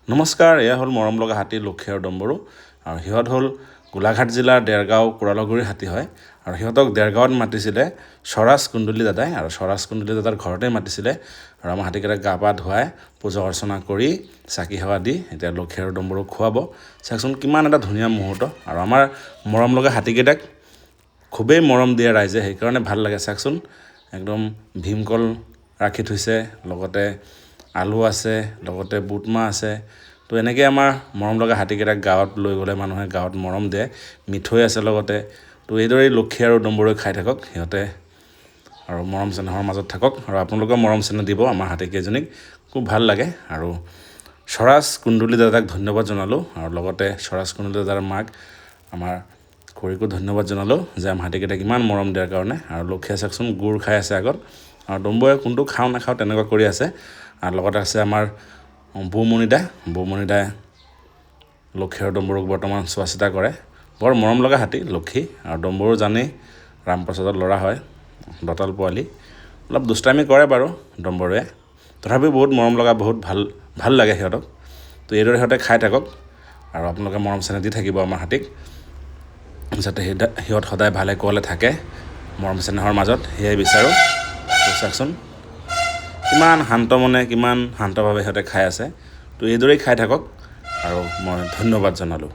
নমস্কাৰ, এয়া হ'ল মৰম লগা হাতী লক্ষী আৰু ডম্বৰু। আৰু সিহঁত হ'ল গোলাঘাট জিলাৰ দেৰগাঁও কোৰালগুৰিৰ হাতী হয়। আৰু সিহঁতক দেৰগাঁৱত মাতিছিলে স্বৰাজ কুণ্ডলী দাদাই, আৰু স্বৰাজ কুণ্ডলী দাদাৰ ঘৰতে মাতিছিলে। আৰু আমাৰ হাতীকেইটাক গা পা ধুৱাই পূজা অৰ্চনা কৰি চাকি সেৱা দি এতিয়া লক্ষী আৰু ডম্বৰুক খুৱাব। চাওকচোন কিমান এটা ধুনীয়া মুহূৰ্ত। আৰু আমাৰ মৰম লগা হাতীকেইটাক খুবেই মৰম দিয়ে ৰাইজে, সেইকাৰণে ভাল লাগে। চাওকচোন একদম ভীমকল ৰাখি থৈছে, লগতে আলু আছে, লগতে বুটমাহ আছে। তো এনেকৈ আমাৰ মৰম লগা হাতীকেইটাক গাঁৱত লৈ গ'লে মানুহে গাঁৱত মৰম দিয়ে। মিঠৈ আছে লগতে। তো এইদৰেই লক্ষী আৰু ডম্বৰুৱে খাই থাকক সিহঁতে, আৰু মৰম চেনেহৰ মাজত থাকক। আৰু আপোনালোকেও মৰম চেনেহ দিব আমাৰ হাতীকেইজনীক, খুব ভাল লাগে। আৰু স্বৰাজ কুণ্ডলী দাদাক ধন্যবাদ জনালোঁ, আৰু লগতে স্বৰাজ কুণ্ডলী দাদাৰ মাক আমাৰ খুৰীকো ধন্যবাদ জনালোঁ যে আমাৰ হাতীকেইটাক ইমান মৰম দিয়াৰ কাৰণে। আৰু লক্ষীয়ে চাওকচোন গুড় খাই আছে আগত, আৰু ডম্বৰুৱে কোনটো খাওঁ নাখাওঁ তেনেকুৱা কৰি আছে। আৰু লগতে আছে আমাৰ বৌমণিদাই লক্ষী আৰু ডম্বৰুক বৰ্তমান চোৱা চিতা কৰে। বৰ মৰম লগা হাতী লক্ষী। আৰু ডম্বৰু জানেই ৰামপ্ৰসাদৰ ল'ৰা হয়, দঁতাল পোৱালি। অলপ দুষ্টামি কৰে বাৰু ডম্বৰুৱে, তথাপিও বহুত মৰম লগা, বহুত ভাল লাগে সিহঁতক। তো এইদৰে সিহঁতে খাই থাকক, আৰু আপোনালোকে মৰম চেনেহ দি থাকিব আমাৰ হাতীক, যাতে সিহঁত সদায় ভালে কুশলে থাকে মৰম চেনেহৰ মাজত, সেয়াই বিচাৰোঁ। তো চাওকচোন কিমান শান্ত মনে, কিমান শান্তভাৱে সিহঁতে খাই আছে। তো এইদৰেই খাই থাকক, আৰু মই ধন্যবাদ জনালোঁ।